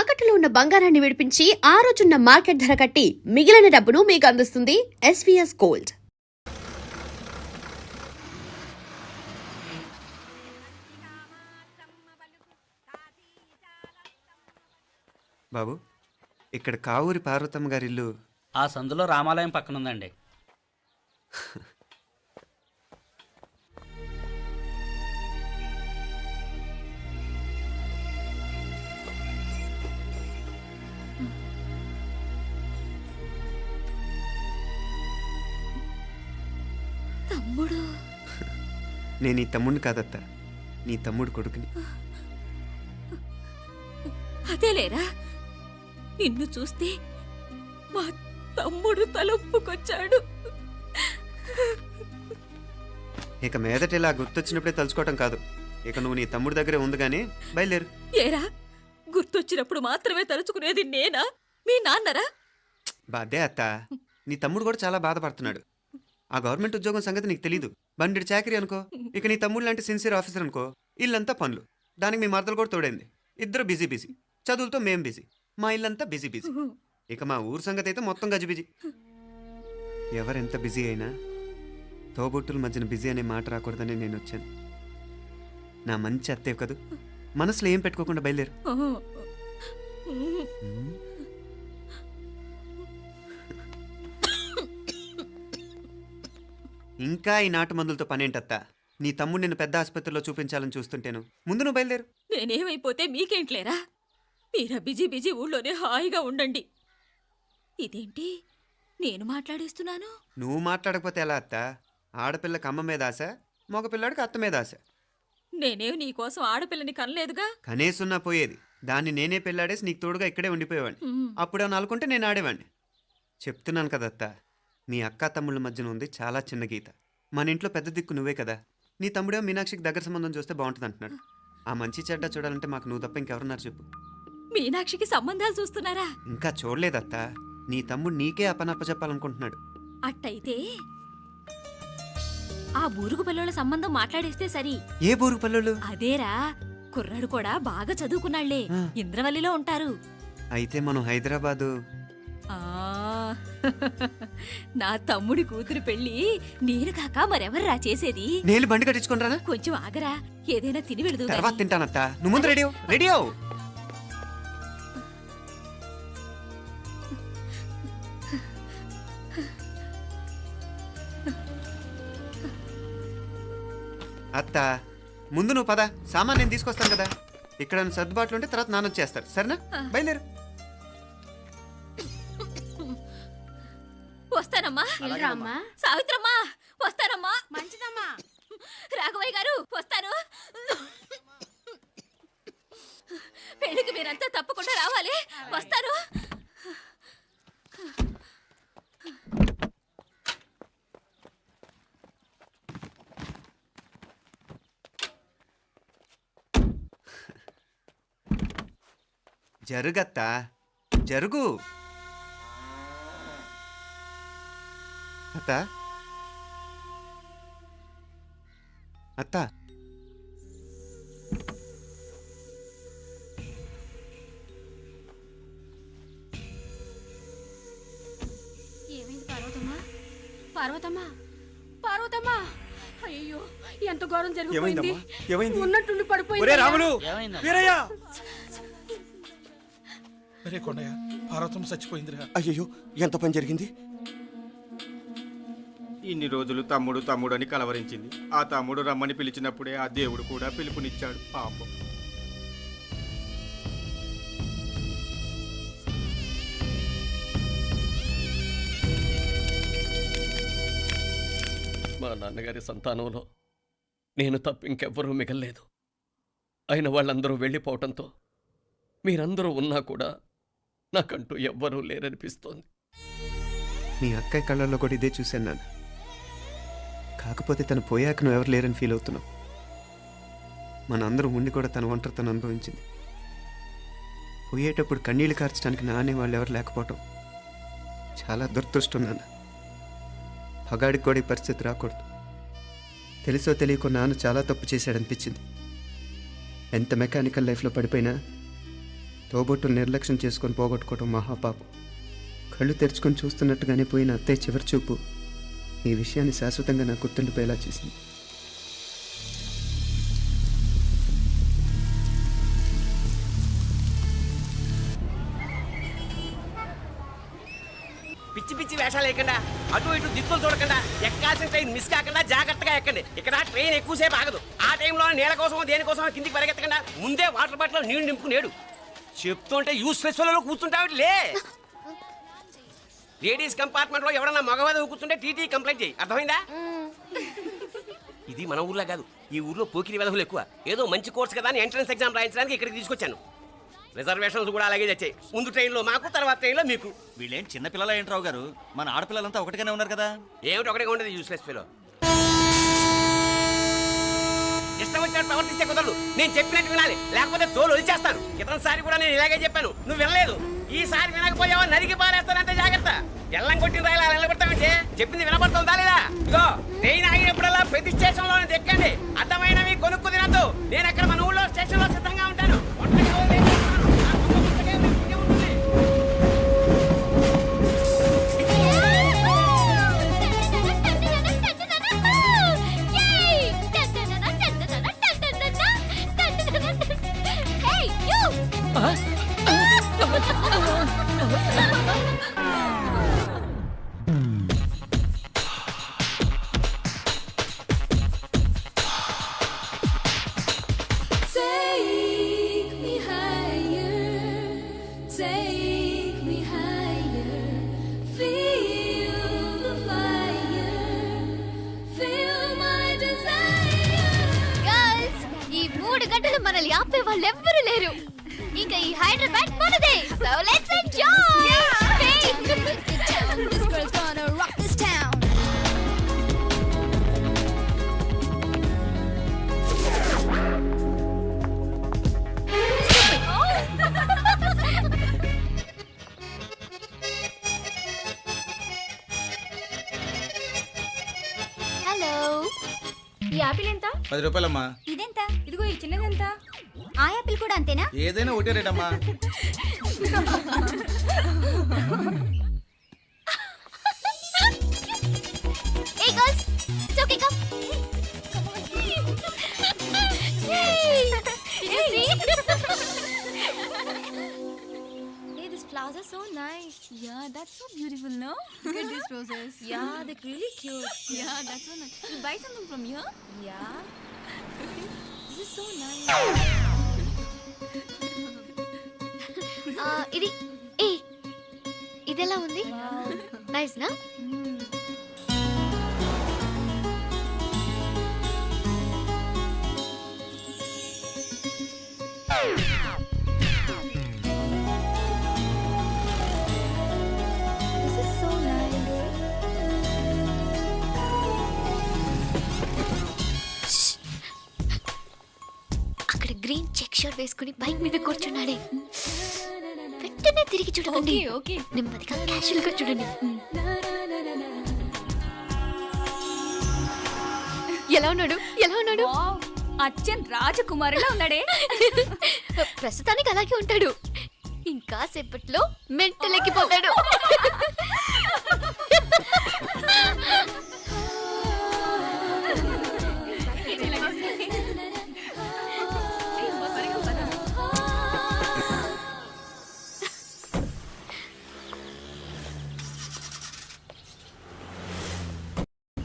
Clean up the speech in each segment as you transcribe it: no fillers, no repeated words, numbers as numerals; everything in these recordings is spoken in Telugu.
తాకట్టులో ఉన్న బంగారాన్ని విడిపించి ఆ రోజున్న మార్కెట్ ధర కట్టి మిగిలిన డబ్బును మీకు అందిస్తుంది ఎస్వీఎస్ గోల్డ్. బాబు, ఇక్కడ కావూరి పార్వతమ్మ గారి ఇల్లు ఆ సందులో రామాలయం పక్కన ఉందండి. తమ్ముడు, నేను ఈ తమ్ముడిని కాదత్త, నీ తమ్ముడు కొడుకుని. అదేలేరా, నిన్ను చూస్తే మా తమ్ముడు తలొప్పుకొచ్చాడు. ఇక మీదట ఇలా గుర్తొచ్చినప్పుడే తలుచుకోవటం కాదు, ఇక నువ్వు నీ తమ్ముడి దగ్గరే ఉంది కానీ బయలుదేరు. ఏరా, గుర్తొచ్చినప్పుడు మాత్రమే తలుచుకునేది నేనా, మీ నాన్నరా? బాధే అత్త, నీ తమ్ముడు కూడా చాలా బాధపడుతున్నాడు. ఆ గవర్నమెంట్ ఉద్యోగం సంగతి నీకు తెలీదు. బండి చాకరీ అనుకో. ఇక నీ తమ్ముడు లాంటి సిన్సియర్ ఆఫీసర్ అనుకో, ఇల్లంతా పనులు. దానికి మీ మరదలు కూడా తోడైంది. ఇద్దరు బిజీ బిజీ, చదువులతో మేం బిజీ, మా ఇల్లంతా బిజీ బిజీ. ఇక మా ఊరు సంగతి అయితే మొత్తం గజిబిజీ. ఎవరెంత బిజీ అయినా తోబుట్టుల మధ్యన బిజీ అనే మాట రాకూడదని నేను వచ్చాను. నా మంచి అత్తేవి కదూ, మనసులో ఏం పెట్టుకోకుండా బయలుదేరు. ఇంకా ఈ నాటు మందులతో పనేంటత్తా? నీ తమ్ముడు నిన్ను పెద్ద ఆసుపత్రిలో చూపించాలని చూస్తుంటేను. ముందు నువ్వు బయలుదేరు. నేనేమైపోతే మీకేంట్లేరా, మీరా బిజీ బిజీ ఊళ్ళోనే హాయిగా ఉండండి. ఇదేంటి నేను మాట్లాడేస్తున్నాను? నువ్వు మాట్లాడకపోతే ఎలా అత్త? ఆడపిల్లకి అమ్మ మీద ఆశ, మగపిల్లాడికి అత్త మీద ఆశ. నేనేం నీకోసం ఆడపిల్లని కనలేదుగా. కనేసున్నా పోయేది. దాన్ని నేనే పెళ్ళాడేసి నీకు తోడుగా ఇక్కడే ఉండిపోయేవాడిని. అప్పుడేమన్నా అనుకుంటే నేను ఆడేవాడిని. చెప్తున్నాను కదత్తా, మీ అక్క తమ్ముళ్ళ మధ్యన ఉంది చాలా చిన్న గీత. మన ఇంట్లో పెద్ద దిక్కు నువ్వే కదా. నీ తమ్ముడేమో మీనాక్షికి దగ్గర సంబంధం చూస్తే బాగుంటుంది అంటున్నాడు. ఆ మంచి చెడ్డ చూడాలంటే మాకు నువ్వు తప్ప ఇంకెవరున్నారు చెప్పు? మీనాక్షికి సంబంధాలు చూస్తున్నారా? ఇంకా చూడలేదత్తా. నీ తమ్ముడు నీకే అపనప్ప చెప్పాలనుకుంటున్నాడు. అట్టయితే ఆ బూరుగు పిల్లల సంబంధం మాట్లాడేస్తే సరి. ఏ బూరుగు పల్లెలు? అదేరా, కుర్రాడు కూడా బాగా చదువుకున్నాళ్లే, ఇంద్రవల్లిలో ఉంటారు. అయితే మనం హైదరాబాదు. ఆ నా తమ్ముడి కూతురు పెళ్లి నేను కాక మరెవర్రా చేసేది? నేను బండి కట్టించుకుంటారా? కొంచెం ఆగరా, ఏదైనా తిని వెళదు. తర్వాత తింటానత్తా. నువ్వు ముందు రెడీ రెడీ అవు. అత్త, ముందు నువ్వు పద. సామాన్ నేను తీసుకొస్తాను కదా. ఇక్కడ సర్దుబాట్లు ఉంటే తర్వాత నాన్న వచ్చేస్తారు. సరేనా? బయలుదేరు. వస్తానమ్మా. సావిత్రమ్మా వస్తానమ్మా. మంచిదమ్మా. రాఘవయ్య గారు వస్తాను. పెళ్లికి మీరంతా తప్పకుండా రావాలి. వస్తాను. జరుగత్తా, జరుగు. అత్త, అత్త, ఏమైంది పార్వతమ్మా? పార్వతమ్మా, పార్వతమ్మా, అయ్యో ఎంత ఘోరం జరిగిపోయింది. ఉన్నట్టుండి పడిపోయింది. రాములు, వీరయ్య! అరే కొండయ్య, పార్వతమ్మ చచ్చిపోయిందిరా. అయ్యో, ఎంత పని జరిగింది? ఇన్ని రోజులు తమ్ముడు తమ్ముడు అని కలవరించింది. ఆ తమ్ముడు రమ్మని పిలిచినప్పుడే ఆ దేవుడు కూడా పిలుపునిచ్చాడు. పాపం. మా నాన్నగారి సంతానంలో నేను తప్ప ఇంకెవ్వరూ మిగల్లేదు. అయిన వాళ్ళందరూ వెళ్ళిపోవటంతో మీరందరూ ఉన్నా కూడా నాకంటూ ఎవ్వరూ లేరనిపిస్తోంది. మీ అక్కయ్య కళ్ళల్లో కూడా ఇదే చూశాను నాన్న. కాకపోతే తను పోయాక నువ్వు ఎవరు లేరని ఫీల్ అవుతున్నావు. మనందరం ఉండి కూడా తన ఒంటరితను అనుభవించింది. పోయేటప్పుడు కన్నీళ్లు కార్చడానికి నానే వాళ్ళు ఎవరు లేకపోవటం చాలా దురదృష్టం నాన్న. పగాడికి కూడా ఈ పరిస్థితి రాకూడదు. తెలుసో తెలియకో నాన్న చాలా తప్పు చేశాడనిపించింది. ఎంత మెకానికల్ లైఫ్లో పడిపోయినా తోబొట్టులు నిర్లక్ష్యం చేసుకొని పోగొట్టుకోవడం మహాపాపం. కళ్ళు తెరుచుకొని చూస్తున్నట్టుగానే పోయిన అత్తయ్య చివరి చూపు ఈ విషయాన్ని శాశ్వతంగా నా గుర్తుండిపోయేలా చేసింది. పిచ్చి పిచ్చి వేషాలు వేయకుండా, అటు ఇటు దిక్కులు చూడకుండా, ఎక్కాల్సిన ట్రైన్ మిస్ కాకుండా జాగ్రత్తగా ఎక్కండి. ఇక్కడ ట్రైన్ ఎక్కువసేపు ఆగదు. ఆ టైంలో నీళ్ళ కోసం దేనికోసం కిందికి పరిగెత్తకుండా ముందే వాటర్ బాటిల్ నీళ్లు నింపుకునేడు. చెప్తుంటే యూస్లెస్ లో కూర్చుంటావు లే. లేడీస్ కంపార్ట్మెంట్ లో ఎవడన్నా మగవాద కూర్చుంటే టీటీ కంప్లైంట్ చేయి. అర్థమైందా? ఇది మన ఊర్లో కాదు, ఈ ఊర్లో పోకిరి వెధవులు ఎక్కువ. ఏదో మంచి కోర్స్ కదా అని ఎంట్రన్స్ ఎగ్జామ్ రాయించడానికి ఇక్కడికి తీసుకొచ్చాను. రిజర్వేషన్స్ కూడా అలాగే తెచ్చాయి. ముందు ట్రైన్లో మాకు, తర్వాత ట్రైన్లో మీకు. వీళ్ళేం చిన్న పిల్లల ఏంట్రావు గారు, మన ఆడపిల్లలంతా ఒకటిగానే ఉన్నారు కదా. ఏమిటి ఒకటిగా ఉండేది యూస్లెస్ ఫెలో. ఇష్టం వచ్చినట్టు ప్రవర్తిస్తే కుదరదు. నేను చెప్పినట్టు వినాలి, లేకపోతే తోలు వదిలేస్తాను. ఇతనిసారి కూడా నేను ఇలాగే చెప్పాను, నువ్వు వినలేదు. ఈసారి వినకపోయావా నరికి పారేస్తానంటే జాగ్రత్త. ఎల్లం కొట్టిన రాయలా నిలబడతామంటే చెప్పింది వినపడుతుందా లేదా? ఇగో ట్రైన్ ఆగినప్పుడల్లా ప్రతి స్టేషన్ లోనే దెక్కండి. అర్థమైనవి కొనుక్కు తినద్దు. నేను అక్కడ మన ఊళ్ళో స్టేషన్ లో సిద్ధంగా ఉంటాను. మనల్ని ఆపే వాళ్ళు ఎవ్వరు లేరు. ఇంకా ఈ హైదరాబాద్ మనదే. So let's enjoy. This girl's gonna rock this town. Hello, ఈ యాపిల్ ఎంత? 10 రూపాయలమ్మా. ఇదెంత? ఇదిగో ఈ చిన్నది ఎంత? ఆ యాపిల్ కూడా అంతేనా? ఏదైనా ఒకటే రేటమ్మా. Hey girls, it's okay, come. Yay! Hey, these flowers are so nice. Yeah, that's so beautiful, no? Look at these roses. Yeah, they're really cute. Yeah, that's so nice. You buy something from here? Yeah. This is so nice. ఇది ఏ ఇదెలా ఉంది? నైస్ నా? This is so nice. అక్కడ గ్రీన్ చెక్ షర్ట్ వేసుకుని బైక్ మీద కూర్చున్నాడే. వెంటనే తిరిగి చూడకండి. ఓకే. నెమ్మదిగా క్యాషువల్ గా చూడండి. ఎలా ఉన్నాడు? ఎలా ఉన్నాడు? వావ్, అచ్చన్ రాజకుమారిలా ఉన్నాడే. ప్రస్తుతానికి అలాగే ఉంటాడు. ఇంకా సేపట్లో మెంటల్ ఎక్కిపోతాడు.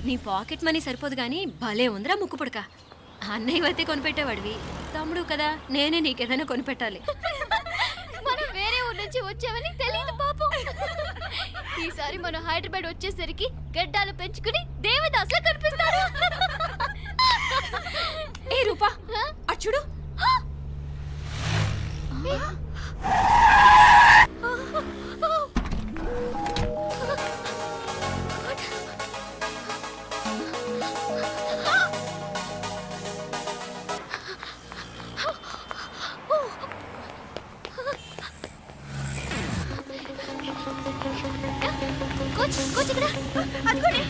నీ పాకెట్ మనీ సరిపోదు గానీ భలే ఉందిరా ముక్కు పుడక. అన్నయ్య అయితే కొనిపెట్టేవాడివి, తమ్ముడు కదా నేనే నీకేదైనా కొనిపెట్టాలి. మనం వేరే ఊరు నుంచి వచ్చామని తెలియదు పాపం. ఈసారి మనం హైదరాబాద్ వచ్చేసరికి గడ్డాలు పెంచుకుని దేవదాసులా కనిపిస్తాడు. ఏ రూపా, అచ్చుడు. కోచ్ కోచ్ ఇక్కడ అదిగోనే.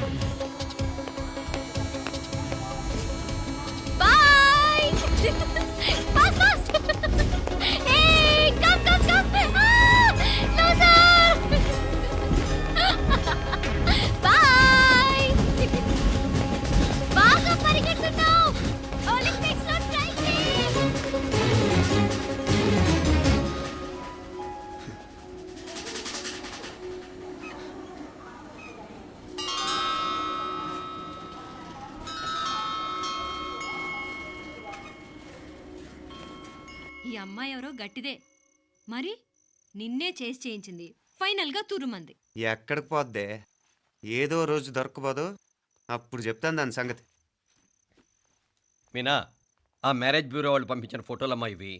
Boy. Fast fast. Hey come come come. అమ్మాయి ఎవరో గట్టిదే మరి నిన్నే చేసి చేయించింది ఫైనల్గా తురుమంది. ఎక్కడికి పోద్దే? ఏదో రోజు దొరకపోదు, అప్పుడు చెప్తాను దాని సంగతి. మీనా, ఆ మ్యారేజ్ బ్యూరో వాళ్ళు పంపించిన ఫోటోలమ్మా ఇవి.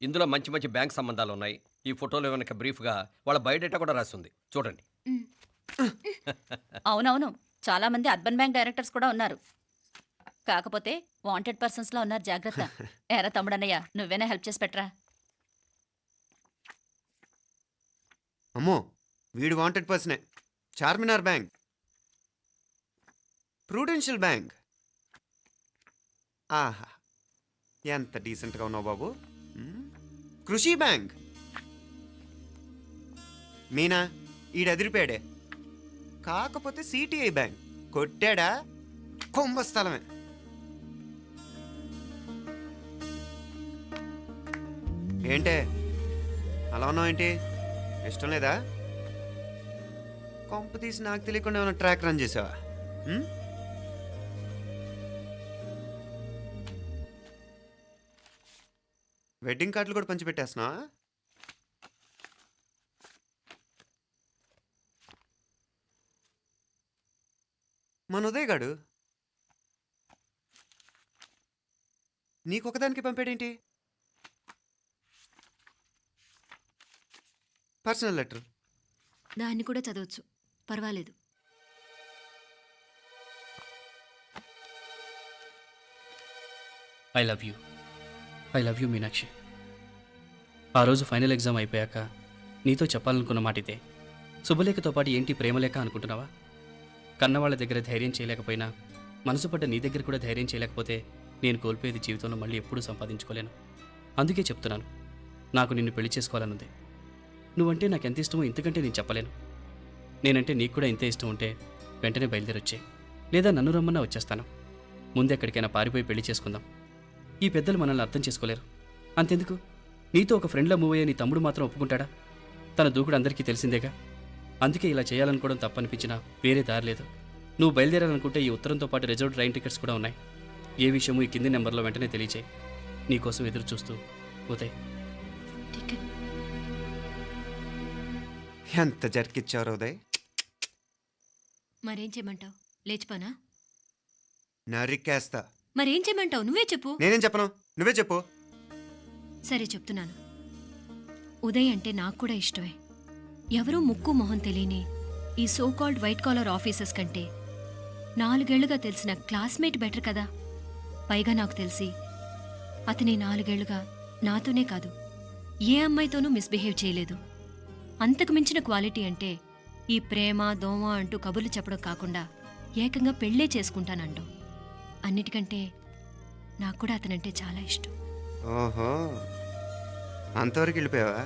ఇందులో మంచి మంచి బ్యాంక్ సంబంధాలు ఉన్నాయి. ఈ ఫోటోలో వెనక బ్రీఫ్గా వాళ్ళ బయోడేటా కూడా రాస్తుంది, చూడండి. అవునవును, చాలా మంది అర్బన్ బ్యాంక్ డైరెక్టర్స్ కూడా ఉన్నారు. కాకపోతే వాంటెడ్ పర్సన్స్ లో ఉన్నారు, జాగ్రత్త. ఎరా తమ్ముడన్నయ్య, నువ్వేనా హెల్ప్ చేసి పెట్టరా? అమ్మో, వీడు వాంటెడ్ పర్సనే. Charminar bank, prudential bank. ఆహా, ఎంత డీసెంట్గా ఉన్నావు బాబు. కృషి బ్యాంక్. మీనా, ఈడు ఎదిరిపాడే. కాకపోతే సిటిఐ బ్యాంక్ కొట్టాడా కుంభస్థలమే. ఏంటే అలా ఉన్నావు? ఏంటి ఇష్టం లేదా? కొంప తీసి నాకు తెలియకుండా ఏమైనా ట్రాక్ రన్ చేసావా? వెడ్డింగ్ కార్డులు కూడా పంచిపెట్టేస్తున్నా. మన ఉదయ్ గాడు నీకొకదానికి పంపాడేంటి? Personal letter. దాన్ని కూడా చదవచ్చు, పర్వాలేదు. I love you Meenakshi. ఆ రోజు ఫైనల్ ఎగ్జామ్ అయిపోయాక నీతో చెప్పాలనుకున్న మాట ఇదే. శుభలేఖతో పాటు ఏంటి ప్రేమలేఖ అనుకుంటున్నావా? కన్నవాళ్ళ దగ్గర ధైర్యం చేయలేకపోయినా మనసు పడ్డ నీ దగ్గర కూడా ధైర్యం చేయలేకపోతే నేను కోల్పోయేది జీవితంలో మళ్ళీ ఎప్పుడూ సంపాదించుకోలేను. అందుకే చెప్తున్నాను, నాకు నిన్ను పెళ్లి చేసుకోవాలనుంది. నువ్వంటే నాకు ఎంత ఇష్టమో ఇంతకంటే నేను చెప్పలేను. నేనంటే నీకు కూడా ఇంతే ఇష్టం ఉంటే వెంటనే బయలుదేరొచ్చే, లేదా నన్ను రమ్మన్నా వచ్చేస్తాను. ముందెక్కడికైనా పారిపోయి పెళ్లి చేసుకుందాం. ఈ పెద్దలు మనల్ని అర్థం చేసుకోలేరు. అంతెందుకు, నీతో ఒక ఫ్రెండ్లా మూవ్ అయ్యే నీ తమ్ముడు మాత్రం ఒప్పుకుంటాడా? తన దూకుడు అందరికీ తెలిసిందేగా. అందుకే ఇలా చేయాలనుకోవడం తప్పనిపించినా వేరే దారి లేదు. నువ్వు బయలుదేరాలనుకుంటే ఈ ఉత్తరంతో పాటు రిజర్వ్ ట్రైన్ టికెట్స్ కూడా ఉన్నాయి. ఏ విషయమూ ఈ కింది నెంబర్లో వెంటనే తెలియచేయి. నీకోసం ఎదురు చూస్తూ ఉదయ్. ఎంత జరికిచ్చారు ఉదయ్. మరేం చేయమంటావు? లేచిపోనా? నరికేస్తా. మరేం చేయమంటావు? నువ్వే చెప్పు. నేనేం చెప్పను, నువ్వే చెప్పు. సరే చెప్తున్నాను. ఉదయ్ అంటే నాకు కూడా ఇష్టమే. ఎవరూ ముక్కు మొహం తెలియని ఈ సోకాల్డ్ వైట్ కాలర్ ఆఫీసర్స్ కంటే 4 ఏళ్లుగా తెలిసిన క్లాస్మేట్ బెటర్ కదా. పైగా నాకు తెలిసి అతని 4 ఏళ్లుగా నాతోనే కాదు ఏ అమ్మాయితోనూ మిస్బిహేవ్ చేయలేదు. అంతకు మించిన క్వాలిటీ అంటే ఈ ప్రేమ దోమ అంటూ కబుర్లు చెప్పడం కాకుండా ఏకంగా పెళ్ళే చేసుకుంటానండు. అన్నిటికంటే నాకు కూడా అతనంటే చాలా ఇష్టం. ఓహో, అంతవరకు వెళ్ళిపోయావా?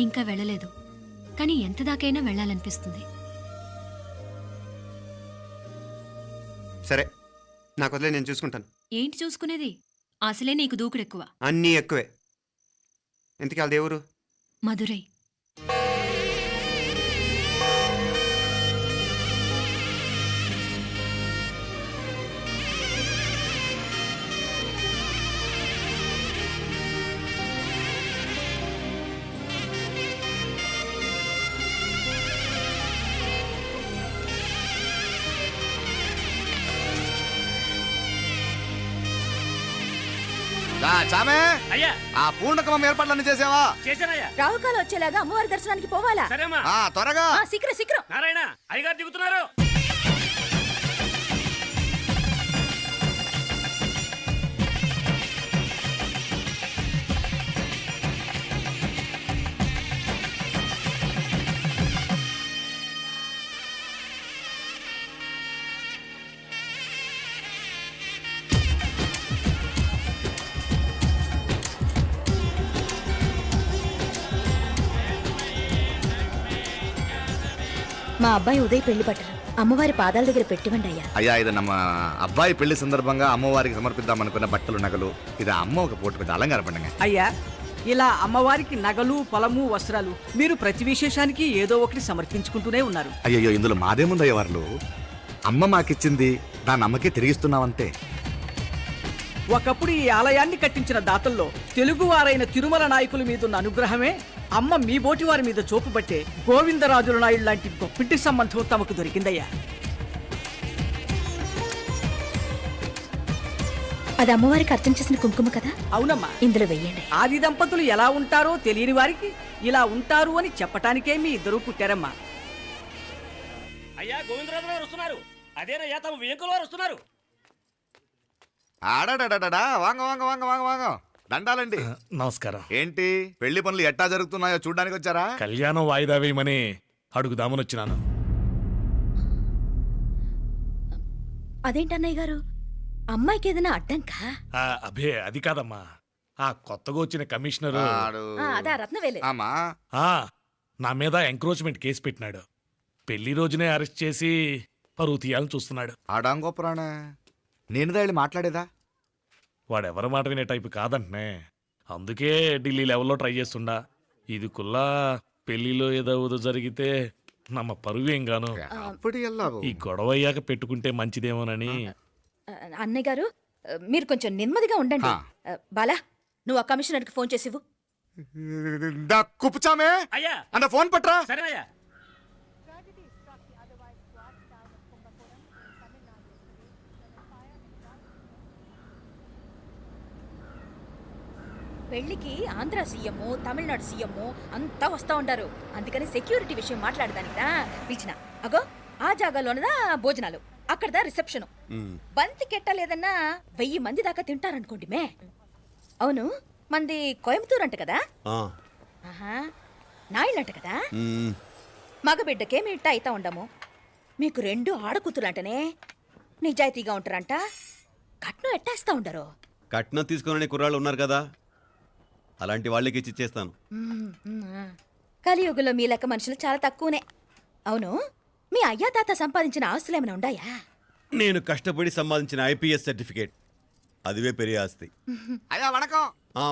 ఇంకా వెళ్ళలేదు, కానీ ఎంత దాకైనా వెళ్ళాలనిపిస్తుంది. సరే, నాకు వదిలే, నేను చూసుకుంటాను. ఏంటి చూసుకునేది? అసలే నీకు దూకుడెక్కువ. అన్నీ ఎక్కువే. ఇంతకీ వాళ్ళ దేవురు? మధురై. చామే, అయ్యా ఆ పూర్ణకమం ఏర్పాట్లన్నీ చేసావా? చేశానయ్యా. రాహుకాలం వచ్చేలాగా అమ్మవారి దర్శనానికి పోవాలా? సరేమ్మా. త్వరగా. శీఘ్రం శీఘ్రం. నారాయణ, అయ్యగారు దిగుతున్నారు. మా అబ్బాయి ఉదయ్ పెళ్లి బట్టలు అమ్మవారి పాదాల దగ్గర పెట్టివండి అయ్యా. అయ్యా, ఇది నమ్మ అబ్బాయి పెళ్లి సందర్భంగా అమ్మవారికి సమర్పిద్దామనుకున్న బట్టలు నగలు. ఇది అమ్మ ఒక పూట పెద్ద అలంకార పండుగ. అయ్యా, ఇలా అమ్మవారికి నగలు పొలము వస్త్రాలు మీరు ప్రతి విశేషానికి ఏదో ఒకటి సమర్పించుకుంటూనే ఉన్నారు. అయ్యో, ఇందులో మాదేముందయ్య వాళ్ళు. అమ్మ మాకిచ్చింది దాన్ని అమ్మకే తిరిగిస్తున్నామంతే. ఒకప్పుడు ఈ ఆలయాన్ని కట్టించిన దాతల్లో తెలుగువారైన తిరుమల నాయకుల మీదున్న అనుగ్రహమే అమ్మ మీ బోటి వారి మీద చూపుబట్టే గోవిందరాజుల నాయుడు లాంటి గొప్పింటి సంబంధం తమకు దొరికిందయ్యా. అది అమ్మవారికి అర్థం చేసిన కుంకుమ కదా, అవునమ్మా. ఇందులో వెయ్యండి. ఆది దంపతులు ఎలా ఉంటారో తెలియని వారికి ఇలా ఉంటారు అని చెప్పటానికే మీ ఇద్దరు పుట్టారమ్మా. అయ్యా గోవిందరాజు గారు వస్తున్నారు. అదేనయ్యా తమ వెంకుల వారు వస్తున్నారు. ఆడాడా వాంగ వాంగ వాంగ వాంగ వాంగ దండాలండి. నమస్కారం. ఏంటి పెళ్లి పనులు ఎట్టా జరుగుతున్నాయో చూడడానికి వచ్చారా? కళ్యాణం వాయిదా వేయమని అడుగుదామని వచ్చినాను. అదేంటన్నయ్య గారు, అమ్మాయికి ఏదైనా అడ్డంకా? అభే అది కాదమ్మా, ఆ కొత్తగా వచ్చిన కమిషనరు అదా రత్నవేలే. ఆమా ఆ, నా మీద ఎంక్రోచ్మెంట్ కేసు పెట్టినాడు. పెళ్లి రోజునే అరెస్ట్ చేసి పరువు తీయాలని చూస్తున్నాడు. ఆడాంగో పురాణ నేను వెళ్ళి మాట్లాడేదా? వాడెవరి మాట వినే టైపు కాదంటనే. అందుకే ఢిల్లీ లెవెల్లో ట్రై చేస్తుండా. ఇది కుల్లా పెళ్లిలో ఏదో జరిగితే నమ్మ పరువేం గాను. అప్పుడు ఎల్లావు. ఈ గొడవ అయ్యాక పెట్టుకుంటే మంచిదేమోనని. అన్నయ్య గారు మీరు కొంచెం నెమ్మదిగా ఉండండి. బాలా, నువ్వు ఆ కమిషనర్కి ఫోన్ చేసివు. కుప్పుచామే అయ్యా అంత ఫోన్ పట్రా. సరేనయ్యా. పెళ్లికి ఆంధ్ర సీఎం, తమిళనాడు సీఎం అంతా వస్తా ఉంటారు. అందుకని సెక్యూరిటీ విషయం మాట్లాడదానికినా పిలిచిన. అగో ఆ జాగాలోనదా భోజనాలు, అక్కడదా రిసెప్షన్. బంతి కెట్టలేదన్నా 1000 మంది దాకా తింటారనుకోండి మే. అవును, మంది కోయంబత్తూర్ అంట కదా? ఆహా, నాయుళ్ళంట కదా? మగబిడ్డకే ఇట్ట అయితా ఉండము. మీకు 2 ఆడకూతురంటనే నిజాయితీగా ఉంటారంట. కట్నం ఎట్టేస్తా ఉండరు. కట్నం తీసుకునే కుర్రాళ్ళు ఉన్నారు కదా, అలాంటి వాళ్ళకి ఇచ్చేస్తాను. కలియుగంలో మీ లెక్క మనుషులు చాలా తక్కువనే. అవును, మీ అయ్యా తాత సంపాదించిన ఆస్తులు ఏమైనా ఉండాయా? నేను కష్టపడి సంపాదించిన ఐపీఎస్ సర్టిఫికేట్, అదివే పెరిగే ఆస్తి. అయ్యా వణకం.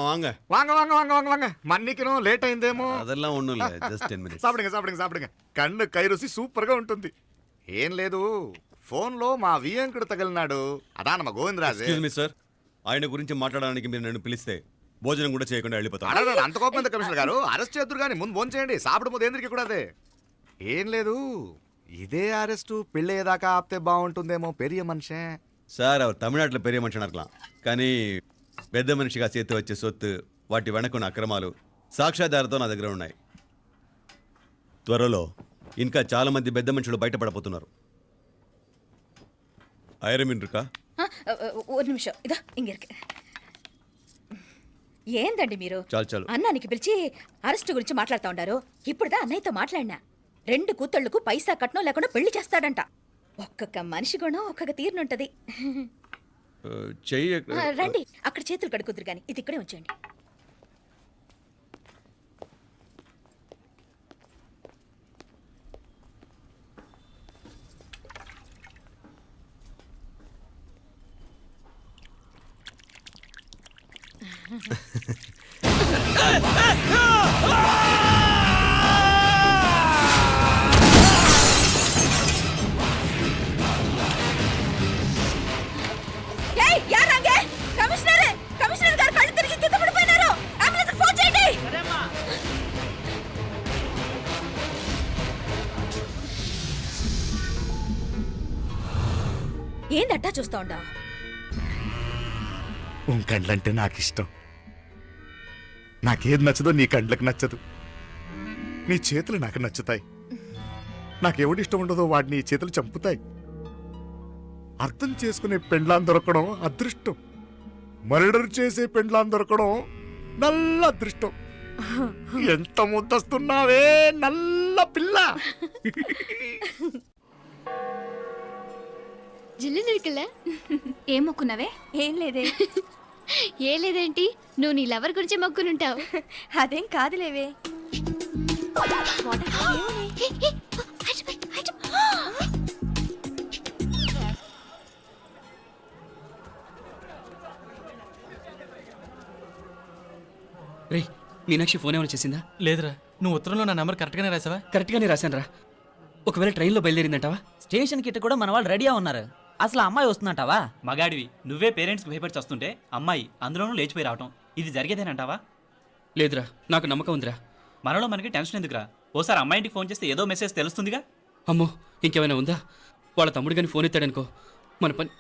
వాంగ వాంగ వాంగ వాంగ వాంగ వాంగ మన్నికిను లేట్ అయిందేమో. అదెల్లా ఉండు, జస్ట్ 10 minutes. సాப்பிடுங்க కన్ను కైరుసి సూపర్ గా ఉంటుంది. ఏం లేదు, ఫోన్ లో మా వియంకుడు తగిలినాడు. అదా నమ్మ గోవిందరాజు. ఎక్స్క్యూజ్ మీ సార్, ఆయన గురించి మాట్లాడడానికి మీరు నన్ను పిలిస్తే భోజనం కూడా చేయకుండా వెళ్ళిపోతాను. అంత కోపం ఎంత కమిషనర్ గారు? అరెస్ట్ చేద్దరు కానీ ముందు ఫోన్ చేయండి. సాపిడు ముందు ఎందుకు కూడా అదే. ఏం లేదు, ఇదే అరెస్టు పెళ్ళేదాకా ఆపితే బాగుంటుందేమో. పెరియ మనిషే సార్, அவர் తమిళనాడులో పెరిగే మనిషి అనర్కలాం, కానీ పెద్ద మనిషిగా చేతి వచ్చే సొత్తు, వాటి వెనకున్న అక్రమాలు సాక్ష్యాధారాలతో నా దగ్గర ఉన్నాయి. త్వరలో ఇంకా చాలా మంది పెద్ద మనుషులు బయటపడబోతున్నారు. ఐరమిన్రుకా ఒక నిమిషం, ఇదా ఇంగిరికి. ఏందండి మీరు? చాలు అన్నానికి పిలిచి అరెస్ట్ గురించి మాట్లాడుతూ ఉండారు. ఇప్పుడుదా అన్నయ్యతో మాట్లాడినా. 2 కూతుళ్లకు పైసా కట్నం లేకుండా పెళ్లి చేస్తాడంట. ఒక్కొక్క మనిషి గుణం ఒక్కొక్క తీరునుంటది. చెయ్యి రండి, అక్కడ చేతులు కడుకుదురు గాని ఇది ఇక్కడే ఉంచండి. కమిషనర్ గారు కళ్ళు తిరిగి కింద పడిపోయినారు. అంబులెన్స్ ఫోన్ చేయండి. ఏందట్టా చూస్తా ఉండా? కండ్లంటే నాకు ఇష్టం. నాకేది నచ్చదో నీ కండ్లకు నచ్చదు. నీ చేతులు నాకు నచ్చుతాయి. నాకెవడి ఇష్టం ఉండదో వాడు నీ చేతులు చంపుతాయి. అర్థం చేసుకునే పెండ్లాం దొరకడం అదృష్టం. మర్డర్ చేసే పెండ్లాం దొరకడం నల్ల అదృష్టం. ఎంత ముద్దస్తున్నావే నల్ల పిల్ల. జిల్లు నిరుకులే. ఏం మొక్కున్నావే? ఏం లేదే. ఏ లేదేంటి, నువ్వు నీ లవర్ గురించి మొక్కునుంటావు. అదేం కాదులేవే. రే, మీనాక్షి ఫోన్ ఏమైనా చేసిందా? లేదురా, నువ్వు ఉత్తరంలో నా నెంబర్ కరెక్ట్గానే రాసావా? కరెక్ట్గానే రాశాను రా. ఒకవేళ ట్రైన్లో బయలుదేరిందంటావా? స్టేషన్ కిட்ட కూడా మన వాళ్ళు రెడీగా ఉన్నారు. అసలు ఆ అమ్మాయి వస్తుందంటావా? మగాడివి నువ్వే పేరెంట్స్కి భయపడి వస్తుంటే అమ్మాయి అందులోనూ లేచిపోయి రావటం ఇది జరిగేదేనంటావా? లేదురా, నాకు నమ్మకం ఉందిరా. మనలో మనకి టెన్షన్ ఎందుకురా? ఓసారి అమ్మాయి ఇంటికి ఫోన్ చేస్తే ఏదో మెసేజ్ తెలుస్తుందిగా. అమ్మో, ఇంకేమైనా ఉందా? వాళ్ళ తమ్ముడు కానీ ఫోన్ ఎత్తాడనుకో, మన పని.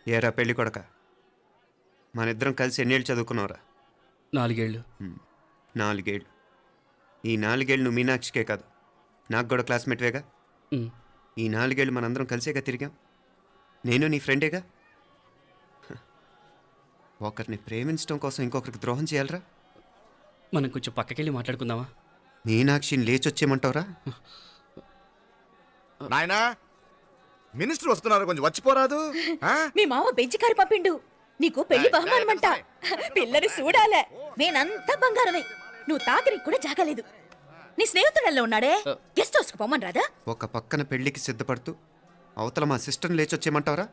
ఏరా పెళ్ళి కొడక, మన ఇద్దరం కలిసి ఎన్నేళ్ళు చదువుకున్నావురా? 4 ఏళ్ళు. 4 ఏళ్ళు. ఈ 4 ఏళ్ళు నువ్వు మీనాక్షికే కాదు, నాకు కూడా క్లాస్మేట్వేగా. ఈ 4 ఏళ్ళు మనందరం కలిసేగా తిరిగాం. నేను నీ ఫ్రెండేగా. ఒకరిని ప్రేమించడం కోసం ఇంకొకరికి ద్రోహం చేయాలరా? మనం కొంచెం పక్కకెళ్ళి మాట్లాడుకుందామా? మీనాక్షిని లేచొచ్చేయమంటావురా? నాయనా, మినిస్టర్ వస్తున్నారు, కొంచెం వచ్చిపోరాదు. ఆ? మీ మామ బెంచి కారు పంపిండు. నీకు పెళ్లి బహుమానమంట. పిల్లని చూడాలే. నేనంతా బంగారమే. నువ్వు తాకరికి కూడా జాగలేదు. నీ స్నేహితుడల్లో ఉన్నాడే, గెస్ట్ హౌస్కి పొమ్మని రాదా? ఒక పక్కన పెళ్లికి సిద్ధపడుతూ అవతల మా సిస్టర్ని లేచొచ్చేయమంటావురా?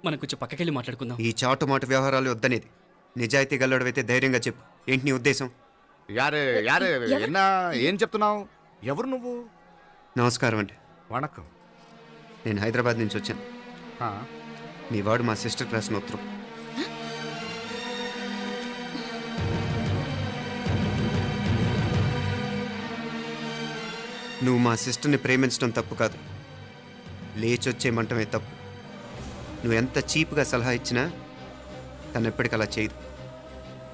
మనం కొంచెం పక్కకెళ్ళి మాట్లాడుకుందాం. ఈ చాటుమాటు వ్యవహారాలు వద్దనేది. నిజాయితీ గల్లడవైతే ధైర్యంగా చెప్పు, ఏంటి నీ ఉద్దేశం? యారే యారే ఎన్నా ఏం చెప్తున్నావు? ఎవరు నువ్వు? నమస్కారం అండి, వణకం. నేను హైదరాబాద్ నుంచి వచ్చాను. ఆ, మీ వాడు మా సిస్టర్ రాసిన ఉత్తరం. నువ్వు మా సిస్టర్ని ప్రేమించడం తప్పు కాదు, లేచొచ్చేయమంటమే తప్పు. నువ్వు ఎంత చీప్గా సలహా ఇచ్చినా తను ఎప్పటికీ అలా చేయదు.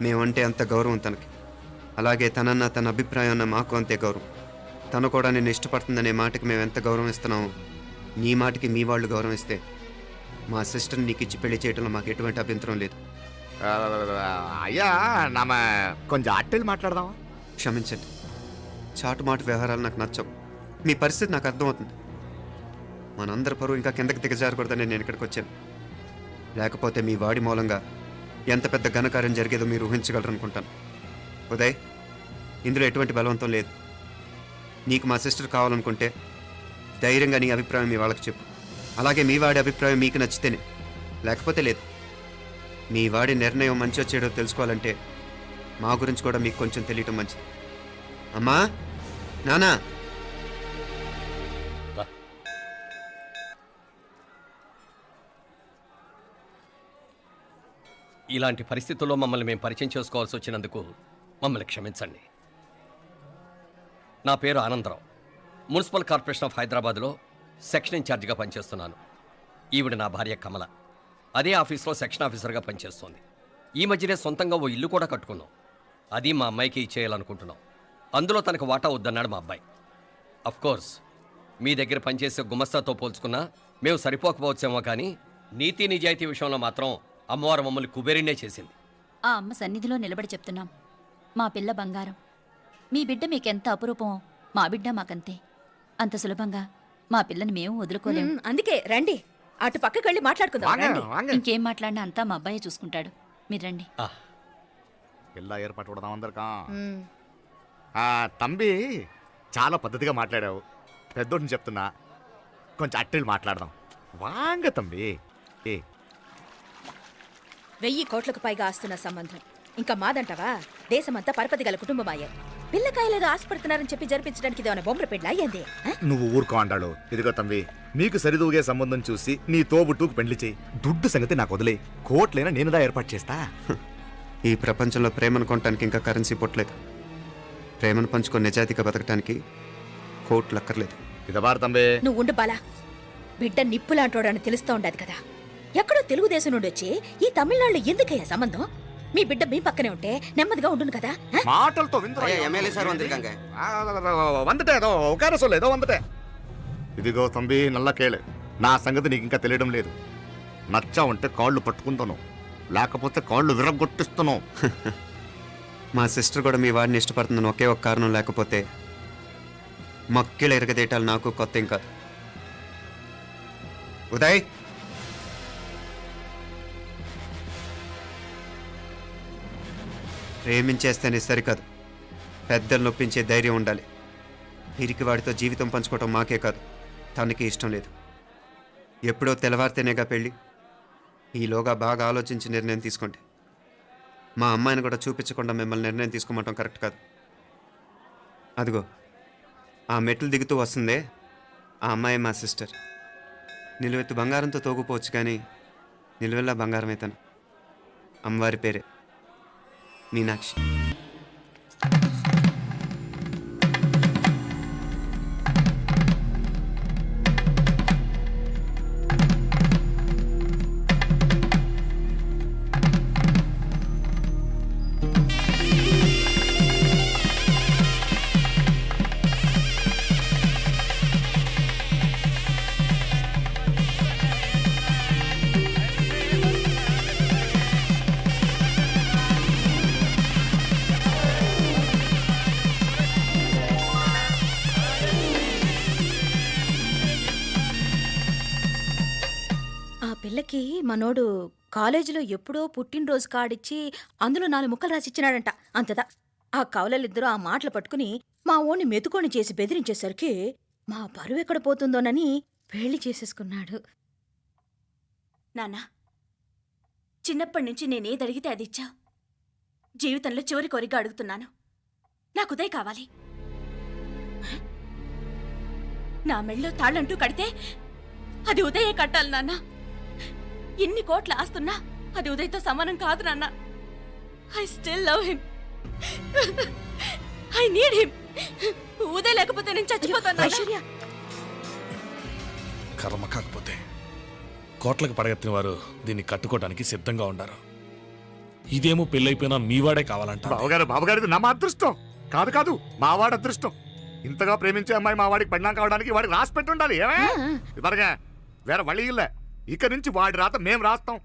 మేమంటే అంత గౌరవం తనకి, అలాగే తనన్న తన అభిప్రాయం అన్న మాకు అంతే గౌరవం. తను కూడా నిన్ను ఇష్టపడుతుందనే మాటకి మేము ఎంత గౌరవం ఇస్తున్నామో నీ మాటకి మీ వాళ్ళు గౌరవం ఇస్తే మా సిస్టర్ని నీకు ఇచ్చి పెళ్లి చేయడంలో మాకు ఎటువంటి అభ్యంతరం లేదు. అయ్యా నామ కొంచెం అట్టెలు మాట్లాడదామా? క్షమించండి, చాటుమాటు వ్యవహారాలు నాకు నచ్చవు. మీ పరిస్థితి నాకు అర్థమవుతుంది. మనందరి పరువు ఇంకా కిందకి దిగజారకూడదని నేను ఇక్కడికి వచ్చాను. లేకపోతే మీ వాడి మూలంగా ఎంత పెద్ద ఘనకార్యం జరిగేదో మీరు ఊహించగలరు అనుకుంటాను. ఉదయ్, ఇందులో ఎటువంటి బలవంతం లేదు. నీకు మా సిస్టర్ కావాలనుకుంటే ధైర్యంగా నీ అభిప్రాయం మీ వాళ్ళకి చెప్పు. అలాగే మీ వాడి అభిప్రాయం మీకు నచ్చితేనే, లేకపోతే లేదు. మీ వాడి నిర్ణయం మంచి వచ్చేయడో తెలుసుకోవాలంటే మా గురించి కూడా మీకు కొంచెం తెలియటం మంచిది. అమ్మా, నానా, ఇలాంటి పరిస్థితుల్లో మమ్మల్ని మేము పరిచయం చేసుకోవాల్సి వచ్చినందుకు మమ్మల్ని క్షమించండి. నా పేరు ఆనందరావు. మున్సిపల్ కార్పొరేషన్ ఆఫ్ హైదరాబాద్లో సెక్షన్ ఇన్ఛార్జిగా పనిచేస్తున్నాను. ఈవిడ నా భార్య కమల. అదే ఆఫీస్లో సెక్షన్ ఆఫీసర్గా పనిచేస్తోంది. ఈ మధ్యనే సొంతంగా ఓ ఇల్లు కూడా కట్టుకున్నాం. అది మా అమ్మాయికి ఇచ్చేయాలనుకుంటున్నాం. అందులో తనకు వాటా వద్దన్నాడు మా అబ్బాయి. అఫ్కోర్స్ మీ దగ్గర పనిచేసే గుమస్తాతో పోల్చుకున్నా మేము సరిపోకపోవచ్చేమో, కానీ నీతి నిజాయితీ విషయంలో మాత్రం అమ్మవారు మమ్మల్ని కుబేరినే చేసింది. ఆ అమ్మ సన్నిధిలో నిలబడి చెప్తున్నాం, మా పిల్ల బంగారం. మీ బిడ్డ మీకెంత అపురూపమో మా బిడ్డ మాకంతే. అంత సులభంగా మా పిల్లని మేము వదులుకోలేము. అందుకే రండి, అటు పక్కకి వెళ్ళి మాట్లాడుకుందాం. వాంగ, రండి. వాంగ. ఇంకేం మాట్లాడినా అంతా మా అబ్బాయి చూసుకుంటాడు. మీరు రండి. ಎಲ್ಲ ఏర్పాటు కొడదాం అందరికా. తంబి, చాలా పద్ధతిగా మాట్లాడావు. పెద్దోడిని చెప్తున్నా, కొంచెం అట్టెలు మాట్లాడదాం. వాంగ తంబి. 1000 కోట్లకు పైగా ఆస్తున్న సంబంధం ఇంకా మాదంటావా? దేశమంతా పరపతి గల కుటుంబమాయే. పిల్లకాయలేదో ఆశపడుతున్నారని చెప్పి జరిపించడానికి ఇదేమైనా బొమ్మల పెళ్ళి అయ్యింది? నువ్వు ఊరుకో అంటాడు. ఇదిగో తంబి, నీకు సరిదూగే సంబంధం చూసి నీ తోబుట్టుకు పెళ్లి చేయి. దుడ్డు సంగతి నాకు వదిలే. కోట్లైనా నేనుదా ఏర్పాటు చేస్తా. ఈ ప్రపంచంలో ప్రేమను కొనటానికి ఇంకా కరెన్సీ పుట్టలేదు. ప్రేమను పంచుకొని నిజాయితీగా బతకటానికి కోట్లు అక్కర్లేదు. ఇదబారు తంబి. నువ్వు ఉండు బాలా. బిడ్డ నిప్పులాంటోడని తెలుస్తూ ఉండదు కదా. ఎక్కడో తెలుగుదేశం నుండి వచ్చి ఈ తమిళనాడులో ఎందుకయ్యా సంబంధం? మీ బిడ్డ మీ పక్కనే ఉంటే నెమ్మదిగా ఉండును కదా. మాటలతో ఎమ్మెల్యే సార్ వందిరుకాంగ. వందటే ఏదో ఒక ఏదో వందటే. ఇదిగో తంబి, నల్ల కేళు. నా సంగతి నీకు ఇంకా తెలియడం లేదు. నచ్చా ఉంటే కాళ్ళు పట్టుకుంటాను, లేకపోతే కాళ్ళు విరగొట్టిస్తాను. మా సిస్టర్ కూడా మీ వాడిని ఇష్టపడుతుందని ఒకే ఒక కారణం లేకపోతే మక్కిళ్ళ ఎరగదేయటాలు నాకు కొత్త ఏం కాదు. ఉదయ్, ప్రేమించేస్తేనే సరికాదు, పెద్దలు నొప్పించే ధైర్యం ఉండాలి. పిరికి వాడితో జీవితం పంచుకోవటం మాకే కాదు, తనకి ఇష్టం లేదు. ఎప్పుడో తెల్లవారితేనేగా పెళ్ళి. ఈలోగా బాగా ఆలోచించి నిర్ణయం తీసుకోండి. మా అమ్మాయిని కూడా చూపించకుండా మిమ్మల్ని నిర్ణయం తీసుకోమంటాం కరెక్ట్ కాదు. అదిగో ఆ మెట్లు దిగుతూ వస్తుందే, ఆ అమ్మాయి మా సిస్టర్. నిలువెత్తు బంగారంతో తోగుపోవచ్చు కానీ నిలువెల్లా బంగారం అవుతాను. అమ్మవారి పేరే మీనాక్షి. ఆ పిల్లకి మనోడు కాలేజీలో ఎప్పుడో పుట్టినరోజు కార్డిచ్చి అందులో 4 ముక్కలు రాసిచ్చినాడంట. అంతదా ఆ కవలలిద్దరూ ఆ మాటలు పట్టుకుని మా ఓణ్ణి మెతుకొని చేసి బెదిరించేసరికి మా పరువు ఎక్కడ పోతుందోనని పెళ్లి చేసేసుకున్నాడు. నాన్నా, చిన్నప్పటి నుంచి నేనేది అడిగితే అది ఇచ్చావు. జీవితంలో చివరి కోరిక అడుగుతున్నాను. నాకు ఉదయ్ కావాలి. నా మెళ్ళో తాళ్ళంటూ కడితే అది ఉదయే కట్టాలి నాన్న. ఎన్ని కోట్ల ఆస్తున్నా అది ఉదయ్తో సమానం కాదు నాన్న. I still love him. I need him. Uday లేకపోతే నేను చచ్చిపోతాను. ఐశ్వర్య, కర్మ కాకపోతే కోట్లకు పడగెత్తిన వారు దీన్ని కట్టుకోవడానికి సిద్ధంగా ఉన్నారు. ఇదేమో పెళ్ళైపోయినా మీవాడే కావాలంట. బావగారు నా మా అదృష్టం కాదు కాదు, మావాడి అదృష్టం. ఇంతగా ప్రేమించే అమ్మాయి మా వాడికి పడినా కావడానికి వాడికి రాసి పెట్టి ఉండాలి. ఏమే ఇదరగా వేరే వళ్ళీ ఇల్లే. ఇక నుంచి వాడి రాత మేం రాస్తాం.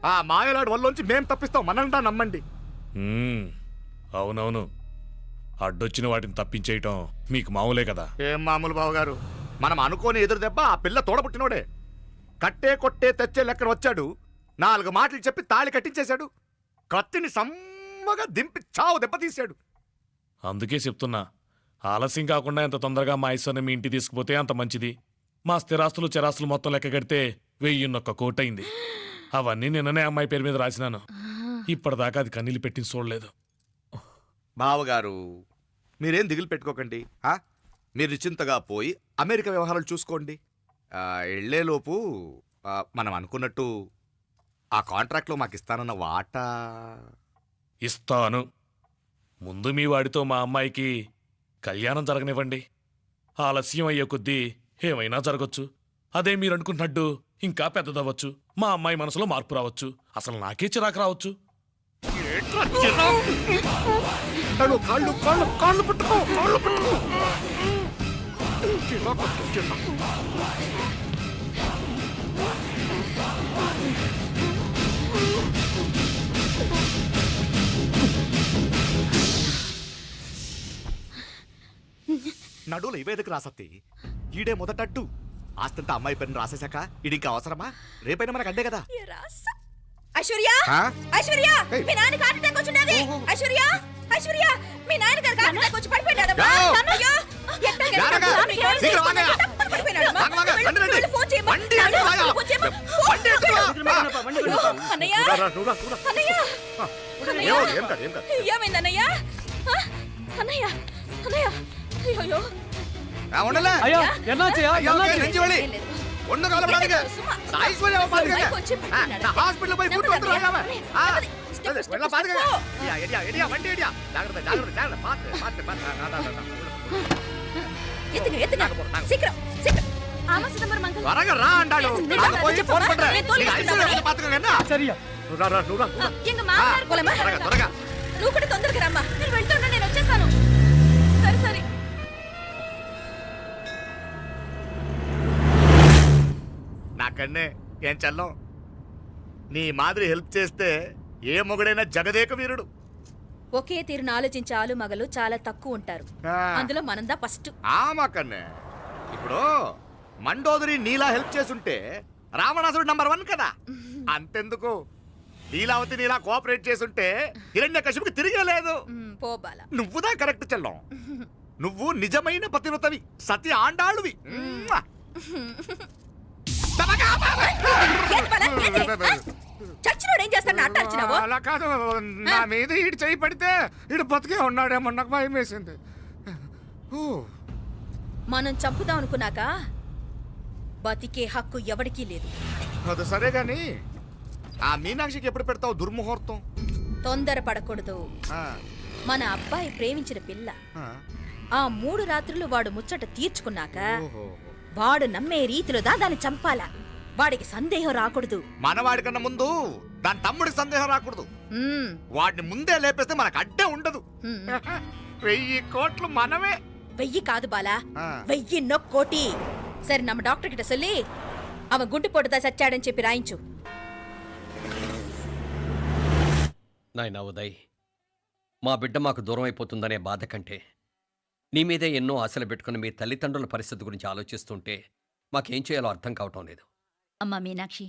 ఆ మాయలాడి వల్లోంచి మేం తప్పిస్తాం. మనంతా నమ్మండి. అవునవును, అడ్డొచ్చిన వాటిని తప్పించేయటం మీకు మామూలే కదా. ఏం మామూలు బావగారు, మనం అనుకోని ఎదురు దెబ్బ ఆ పిల్ల తోడబుట్టినోడే. కట్టే కొట్టే తెచ్చే లెక్కన వచ్చాడు. 4 మాటలు చెప్పి తాళి కట్టించేశాడు. కత్తిని సమ్మగా దింపి చావు దెబ్బతీశాడు. అందుకే చెప్తున్నా, ఆలస్యం కాకుండా ఎంత తొందరగా మా ఐశ్వర్యం మీ ఇంటికి తీసుకుపోతే అంత మంచిది. మా స్థిరాస్తులు చిరాస్తులు మొత్తం లెక్క కడితే 1,000 కోటయింది. అవన్నీ నిన్ననే అమ్మాయి పేరు మీద రాసినాను. ఇప్పటిదాకా అది కన్నీళ్ళు పెట్టి చూడలేదు. బావగారు మీరేం దిగులు పెట్టుకోకండి. మీరు నిశ్చింతగా పోయి అమెరికా వ్యవహారాలు చూసుకోండి. వెళ్లేలోపు మనం అనుకున్నట్టు ఆ కాంట్రాక్ట్లో మాకు ఇస్తానన్న వాటా ఇస్తాను. ముందు మీ వాడితో మా అమ్మాయికి కళ్యాణం జరగనివ్వండి. ఆలస్యం అయ్యే కొద్దీ ఏమైనా జరగచ్చు. అదే మీరు అనుకుంటున్నట్టు ఇంకా పెద్దదవ్వచ్చు. మా అమ్మాయి మనసులో మార్పు రావచ్చు. అసలు నాకే చిరాకు రావచ్చు. నడువులు ఇవేదకు రాసత్తి. ఈడే మొదటట్టు ఆస్తంతా అమ్మాయి పేరుని రాసేశాక ఇది ఇంకా అవసరమా? రేపైనా మనకు అడ్డే కదా. ఐశ్వర్య, ఐశ్వర్య, మీ నాన్న హార్ట్ అటాక్ వచ్చినది. ఐశ్వర్య, ఐశ్వర్య, మీ నాన్న గారికి హార్ట్ అటాక్ వచ్చి పడిపోయాడమ్మా. అయ్యో, ఏమైందన్నయ్య? అన్నయ్య, అన్నయ్య, అయ్యో నువ్వు కూడా తొందరగా రమ్మా. నేను వెళ్తున్నా, నేను వచ్చేస్తాను. సరే సరే. నాకన్నే ఏం చల్లం, నీ మాదిరి హెల్ప్ చేస్తే ఏ మొగుడైనా జగదేక వీరుడు. ఒకే తీరును ఆలోచించే ఆలు మగలు చాలా తక్కువ ఉంటారు. అందులో మనందా ఫస్ట్. మాకన్నే ఇప్పుడు మండోదరి నీలా హెల్ప్ చేసుంటే రావణాసుడు నంబర్ 1 కదా. అంతెందుకు, లీలావతి నీలా కోఆపరేట్ చేసుంటే హిరణ్యకశిపుకి తిరిగే లేదు. పోబాల, నువ్వుదా కరెక్ట్ చెల్లం. నువ్వు నిజమైన పతివ్రతవి, సతి ఆండాళ్ళువి. చచ్చినోడు ఏం చేస్తాడు అట్ట వచ్చినావు అలా కాదు, నా మీద ఈడు చేయి పడితే ఈడు బతికే ఉన్నాడేమో నాకు భయం వేసింది. ఓ, మనం చంపుదాం అనుకున్నాక బతికే హక్కు ఎవరికీ లేదు. అది సరే గాని ఆ మీనాక్షికి ఎప్పుడు పెడతావు దుర్ముహూర్తం? తొందర పడకూడదు. ఆ, మన అబ్బాయి ప్రేమించిన పిల్ల ఆ, ఆ 3 రాత్రులు వాడు ముచ్చట తీర్చుకున్నాక ఓహో. వాడు నమ్మే రీతిలో దాన్ని చంపాలా. వాడికి సందేహం రాకూడదు. మనవాడి కన్నా ముందు దాని తమ్ముడికి సందేహం రాకూడదు. మ్మ్. వాడిని ముందే లేపేస్తే మనకు అడ్డే ఉండదు. మ్మ్. 1000 కోట్లు మనమే. 1000 కాదు బాలా, ఆ. 1000 కోటి. సరే நம்ம డాక్టర్ கிட்ட சொல்லி அவன் గుండు పొట్టుదా చచ్చాడని చెప్పి రాయించు. నాయనా ఉదయ్, మా బిడ్డ మాకు దూరం అయిపోతుందనే బాధ కంటే నీ మీదే ఎన్నో ఆశలు పెట్టుకుని మీ తల్లిదండ్రుల పరిస్థితి గురించి ఆలోచిస్తుంటే మాకేం చేయాలో అర్థం కావటం లేదు. అమ్మా మీనాక్షి,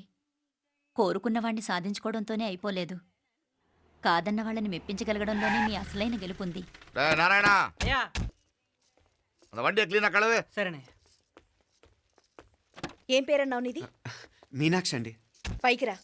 కోరుకున్నవాణ్ణి సాధించుకోవడంతోనే అయిపోలేదు. కాదన్న వాళ్ళని మెప్పించగలగడంలోనే మీ అసలైన గెలుపుంది. నారాయణ, వండి క్లీన్ కళవే. సరేనే. ఏం పేరన్నావు నీది? మీనాక్షి అండి. పైకి రా.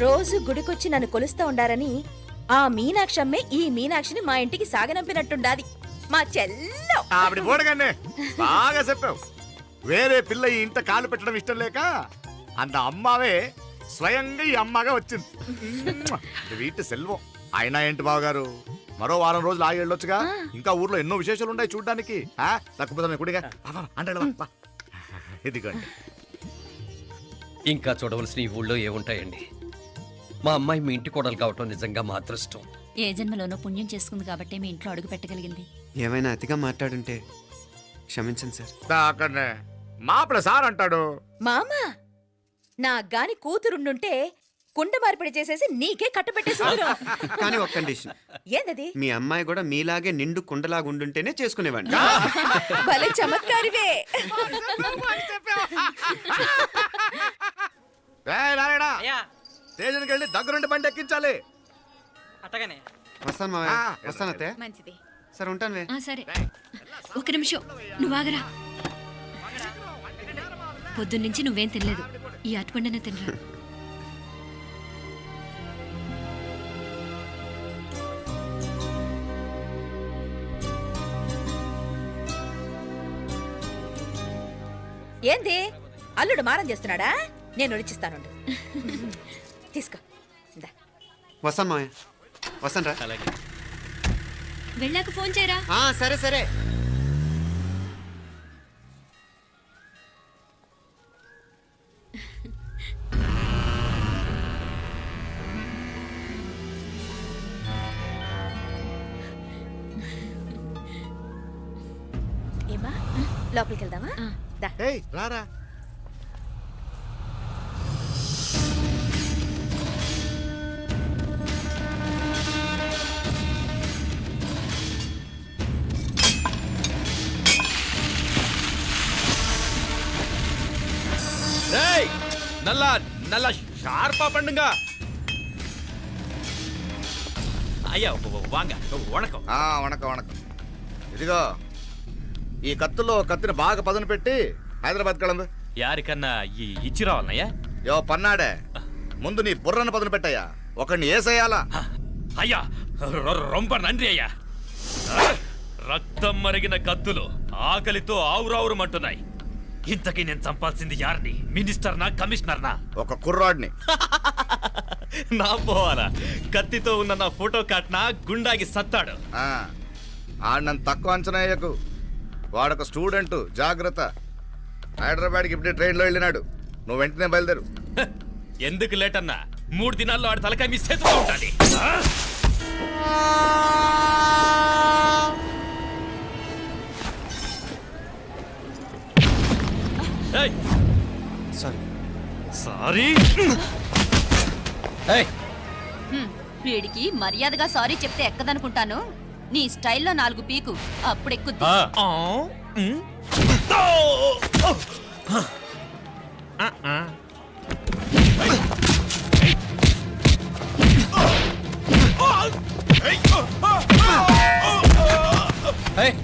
రోజు గుడికొచ్చి నన్ను కొలుస్తా ఉండారని ఆ మీనాక్షమ్మే ఈ మీనాక్షిని మా ఇంటికి సాగనంపినట్టుండాది. మా చెల్లో ఆవిడ పోడగానే బాగా చెప్పావు. వేరే పిల్ల ఈ ఇంట కాలు పెట్టడం ఇష్టం లేక అంత అమ్మావే స్వయంగా ఈ అమ్మగా వచ్చింది. వీటి సెల్వం. అయినా ఏంటి బావగారు, మరో వారం రోజులు ఆగి వెళ్ళొచ్చుగా. ఇంకా ఊర్లో ఎన్నో విశేషాలు ఉన్నాయి చూడ్డానికి. తక్కువ కుడిగా అంటే ఇదిగోండి. ఇంకా చూడవలసిన ఈ ఊళ్ళో ఏముంటాయండి? మా అమ్మాయి మీ ఇంటి కోడలు కావటం నిజంగా మా అదృష్టం. ఏ జన్మలోనో పుణ్యం చేసుకుంది కాబట్టి మీ ఇంట్లో అడుగు పెట్టగలిగింది. ఏమైనా అతిగా మాట్లాడుంటే క్షమించండి సార్. అక్కడనే మాపల సార్ అంటాడు. మామ నా గాని కూతురుండుంటే కుండ మార్పిడి చేసేసి నీకే కట్టబెట్టేసి కానీ ఒక కండిషన్, ఏందది? మీ అమ్మాయి కూడా మీలాగే నిండు కుండలాగా ఉండుంటేనే చేసుకునేవాడిని. భలే చమత్కారివే. నారాయణ, స్టేషన్కి వెళ్ళి దగ్గరుండి బండి ఎక్కించాలి. వస్తాను మావయ్య. వస్తాను అత్తయ్య. మంచిది. సరే ఉంటాను. ఆ, సరే. ఒక నిమిషం, నువ్వు ఆగరా. పొద్దున్నుంచి నువ్వేం తినలేదు. ఈ అటుపండనే తినరా. ఏంది అల్లుడు మారం చేస్తున్నాడా? నేను ఒలిచిస్తాను. తీసుకో. ఇందా. వస్తాను మావయ్య. వస్తాను రా. అలాగే. వెళ్ళాక ఫోన్ చేయరా. సరే సరే. ఏమా లోపలికి వెళ్దామా? దా. ఏయ్ రారా. నల్ల నల్ల షార్పా పండుగ. అయ్యా వాంగ వణకం. వణకం వణకం. ఇదిగో ఈ కత్తులో కత్తిని బాగా పదును పెట్టి హైదరాబాద్ కళందు. యారికన్నా ఇచ్చి రావాలన్నయ్యా? యో పన్నాడే, ముందు నీ బుర్రను పదును పెట్టయ్యా. ఒకడిని ఏసేయాలా? అయ్యా రొంప నంది అయ్యా. రక్తం మరిగిన కత్తులు ఆకలితో ఆవురావురమంటున్నాయి. ఇంతకీ నేను చంపాల్సింది యారిని? మినిస్టర్నా కమిషనర్నా? ఒక కుర్రాడిని. నా పోవాలా? కత్తితో ఉన్న నా ఫోటో కాట్నా గుండాగి సత్తాడు. ఆడినంత తక్కువ అంచనా వేయకు. వాడొక స్టూడెంట్, జాగ్రత్త. హైదరాబాద్కి ఇప్పుడే ట్రైన్లో వెళ్ళినాడు. నువ్వు వెంటనే బయలుదేరు. ఎందుకు లేట్ అన్నా? 3 దినాల్లో ఆడి తలకాయ మీ చేతిలో ఉండాలి. సారీ. వీడికి మర్యాదగా సారీ చెప్తే ఎక్కదనుకుంటాను. నీ స్టైల్లో 4 పీకు అప్పుడెక్కుద్ది. ఏయ్,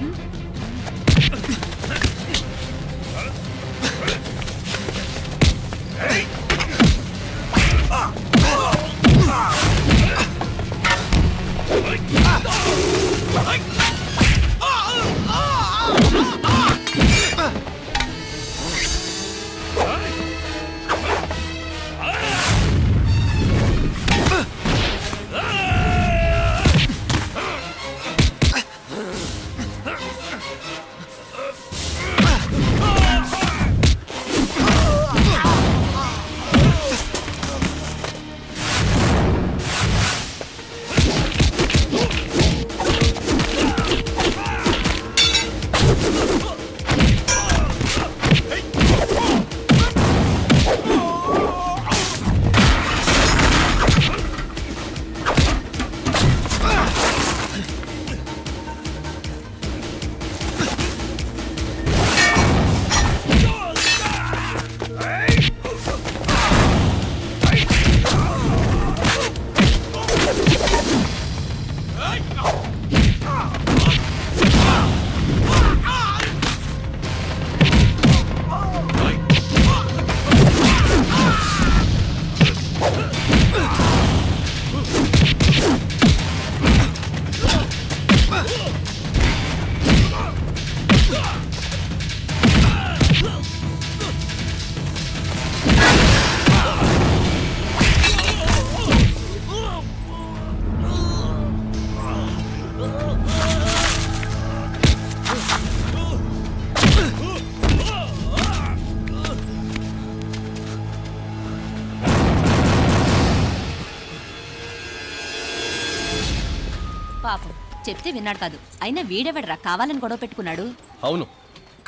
పాపం చెప్తే విన్నాడు కాదు. అయినా వీడెవడరా కావాలని గొడవ పెట్టుకున్నాడు? అవును,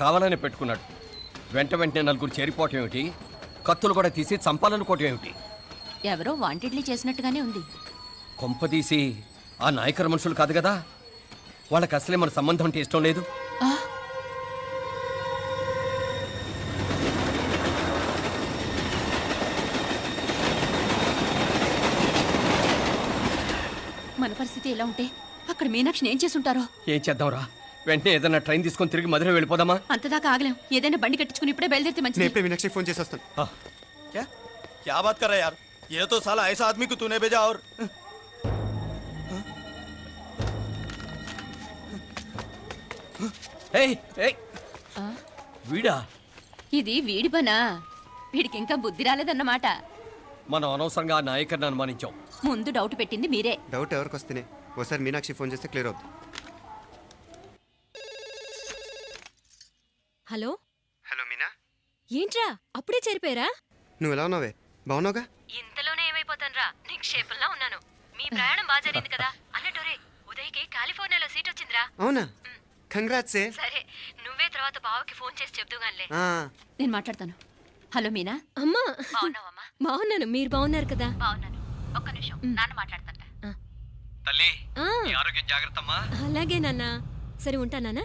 కావాలనే పెట్టుకున్నాడు. వెంటనే నలుగురు చేరిపోవటం ఏమిటి, కత్తులు కూడా తీసి చంపాలనుకోవటం ఏమిటి? ఎవరో వాంటెడ్లీ చేసినట్టుగానే ఉంది. కొంపదీసి ఆ నాయకర మనుషులు కాదు కదా, వాళ్ళకి అసలే మన సంబంధం అంటే ఇష్టం లేదు. మన పరిస్థితి ఎలా ఉంటే అక్కడ మీనాక్షిని ఏం చేసుంటారో. ఏం చేద్దాంరా, వెంటనే ఏదైనా ట్రైన్ తీసుకొని తిరిగి మధుర వెళ్ళిపోదామా? అంతదాకా ఆగలేం. ఏదైనా బండి కట్టించుకుని ఇప్పుడే బయలుదేరితే నేను మంచిది. ఇప్పుడే మీనాక్షికి ఫోన్ చేసేస్తాను. क्या बात कर रहा है यार, ये तो साला ऐसा आदमी को तूने भेजा और ఏయ్, ఏయ్, వీడా? ఇది వీడి పనా? వీడికి ఇంకా బుద్ధి రాలేదన్నమాట. మనం అనవసరంగా ఆ నాయకర్ని అనుమానించాం. ముందు డౌట్ పెట్టింది మీరే. డౌట్ ఎవరికి వస్తేనే ఓసారి మీనాక్షి ఫోన్ చేస్తే క్లియర్ అవుతుంది. హలో హలో మీనా, ఏంట్రా అప్పుడే చేరిపోయారా? నువ్వు ఎలా ఉన్నావే? బాగున్నావుగా? ఇంతలోనే ఏమైపోతాన్రా, నిక్షేపంలా ఉన్నాను. మీ ప్రయాణం బాగా జరిగింది కదా? అన్నట్టురే ఉదయ్కి కాలిఫోర్నియాలో సీట్ వచ్చిందిరా. అవునా? కంగ్రాట్సే. సరే నువ్వే తర్వాత బావకి ఫోన్ చేసి చెప్దుగానిలే. నేను మాట్లాడతాను. హలో మీనా. అమ్మా బాగున్నావమ్మా? బాగున్నాను, మీరు బాగున్నారు కదా? బాగున్నాను. ఒక్క నిమిషం, నాన్న మాట్లాడతాను. తల్లి, ఆ, నీ ఆరోగ్యం జాగ్రత్తమ్మా. అలాగే నాన్న. సరే ఉంటానా?